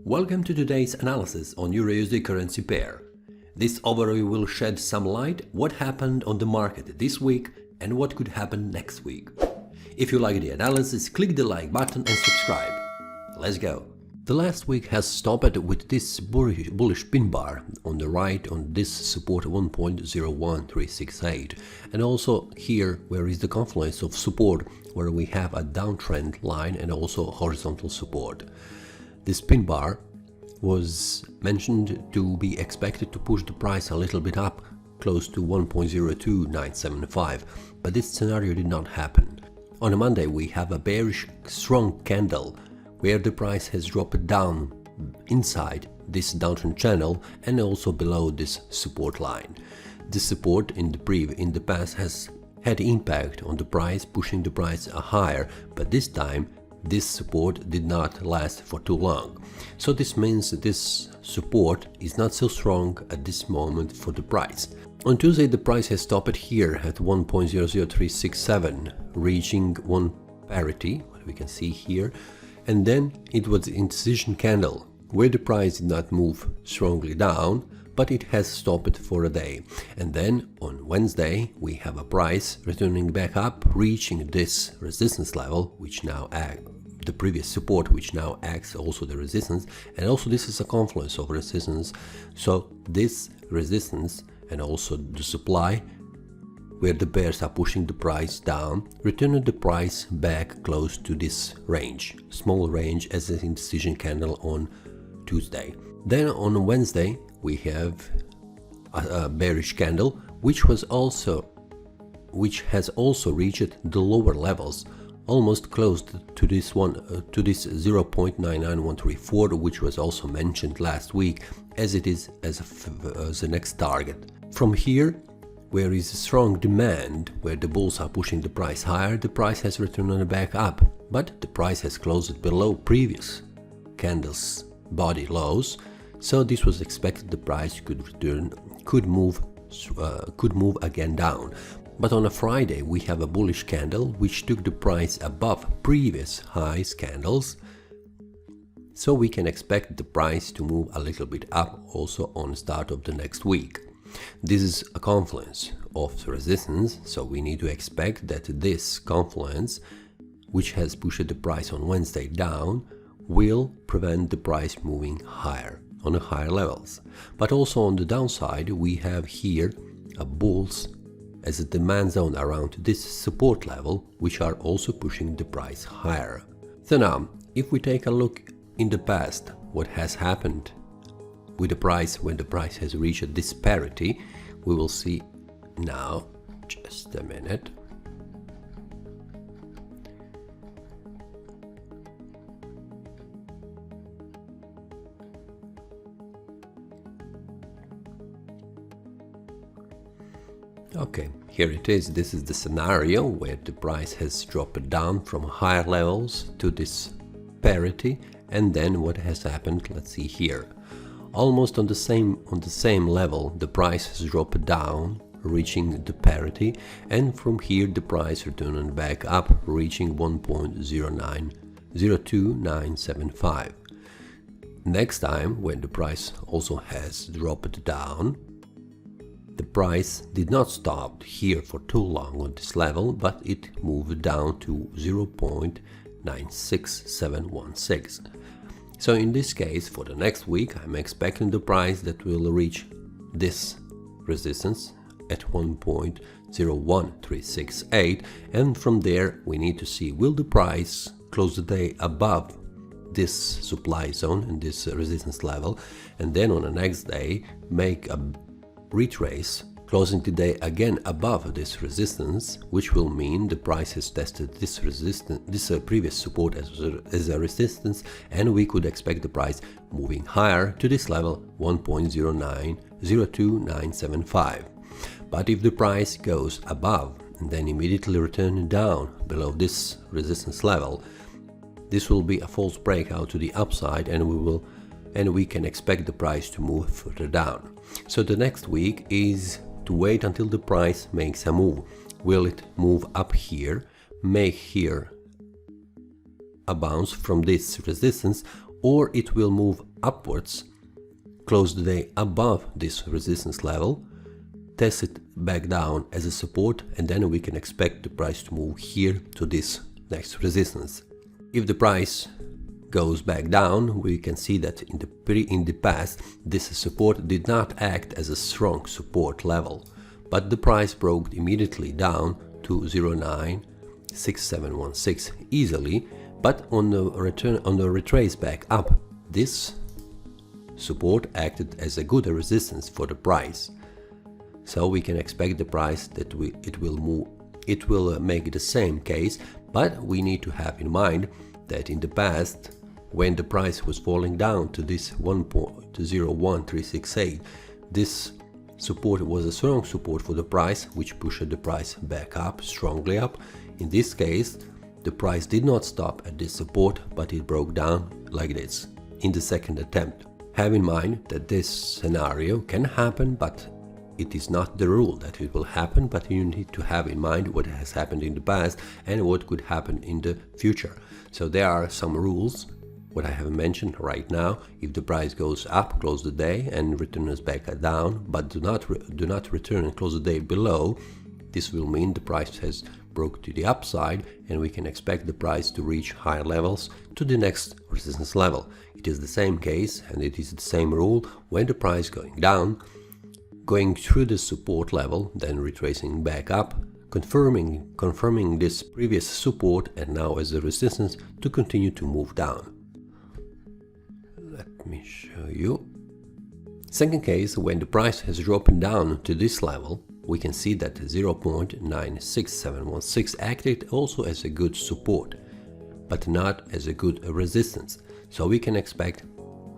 Welcome to today's analysis on EURUSD currency pair. This overview will shed some light what happened on the market this week and what could happen next week. If you like the analysis, click the like button and subscribe. Let's go. The last week has stopped with this bullish pin bar on the right on this support 1.01368, and also here where is the confluence of support where we have a downtrend line and also horizontal support. This pin bar was mentioned to be expected to push the price a little bit up close to 1.02975, but this scenario did not happen. On a Monday we have a bearish strong candle where the price has dropped down inside this downtrend channel and also below this support line. This support in the past has had impact on the price, pushing the price higher, but this time this support did not last for too long. So this means that this support is not so strong at this moment for the price. On Tuesday the price has stopped here at 1.00367, reaching one parity, what we can see here. And then it was the indecision candle, where the price did not move strongly down, but it has stopped for a day. And then on Wednesday we have a price returning back up, reaching this resistance level, which now acts the previous support, which now acts also the resistance, and also this is a confluence of resistance. So this resistance and also the supply, where the bears are pushing the price down, returning the price back close to this range, small range as an indecision candle on Tuesday. Then on Wednesday we have a bearish candle which has also reached the lower levels, almost close to this one, to this 0.99134, which was also mentioned last week as it is as the next target. From here, where is a strong demand, where the bulls are pushing the price higher, the price has returned back up, but the price has closed below previous candles body lows, so this was expected the price could move again down. But on a Friday we have a bullish candle which took the price above previous highs candles, so we can expect the price to move a little bit up also on the start of the next week. This is a confluence of resistance, so we need to expect that this confluence, which has pushed the price on Wednesday down, will prevent the price moving higher on the higher levels. But also on the downside we have here a bulls as a demand zone around this support level, which are also pushing the price higher. So now if we take a look in the past what has happened with the price when the price has reached this parity, we will see now, just a minute. Okay, here it is. This is the scenario where the price has dropped down from higher levels to this parity, and then what has happened, let's see here. Almost on the same level the price has dropped down, reaching the parity, and from here the price returned back up, reaching 1.02975. Next time when the price also has dropped down, the price did not stop here for too long on this level, but it moved down to 0.96716. So in this case, for the next week, I'm expecting the price that will reach this resistance at 1.01368, and from there we need to see will the price close the day above this supply zone and this resistance level, and then on the next day make a retrace, closing the day again above this resistance, which will mean the price has tested this previous support as a resistance, and we could expect the price moving higher to this level 1.02975. But if the price goes above and then immediately return down below this resistance level, this will be a false breakout to the upside, and we can expect the price to move further down. So the next week is to wait until the price makes a move. Will it move up here, make here a bounce from this resistance, or it will move upwards, close the day above this resistance level, test it back down as a support, and then we can expect the price to move here to this next resistance. If the price goes back down, we can see that in the past this support did not act as a strong support level, but the price broke immediately down to 0.96716 easily, but on the retrace back up, this support acted as a good resistance for the price. So we can expect the price that it will make the same case, but we need to have in mind that in the past, when the price was falling down to this 1.01368, this support was a strong support for the price, which pushed the price back up, strongly up. In this case, the price did not stop at this support, but it broke down like this in the second attempt. Have in mind that this scenario can happen, but it is not the rule that it will happen, but you need to have in mind what has happened in the past and what could happen in the future. So there are some rules, what I have mentioned right now. If the price goes up, close the day and returns back down, but do not return and close the day below, this will mean the price has broke to the upside, and we can expect the price to reach higher levels to the next resistance level. It is the same case, and it is the same rule when the price going down, going through the support level, then retracing back up, confirming this previous support and now as a resistance to continue to move down. Let me show you. Second case, when the price has dropped down to this level, we can see that 0.96716 acted also as a good support, but not as a good resistance. So we can expect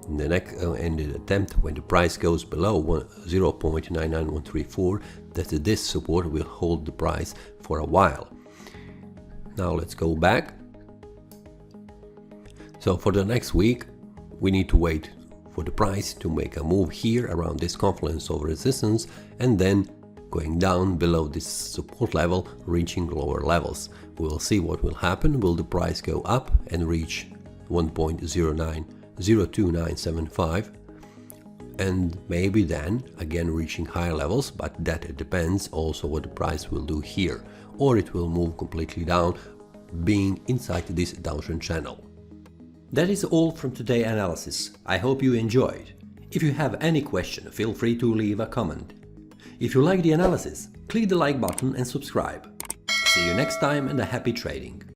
in the next attempt, when the price goes below 0.99134, that this support will hold the price for a while. Now let's go back. So for the next week, we need to wait for the price to make a move here around this confluence of resistance, and then going down below this support level, reaching lower levels. We will see what will happen. Will the price go up and reach 1.02975, and maybe then again reaching higher levels, but that depends also what the price will do here, or it will move completely down, being inside this downtrend channel. That is all from today's analysis. I hope you enjoyed. If you have any question, feel free to leave a comment. If you like the analysis, click the like button and subscribe. See you next time, and a happy trading!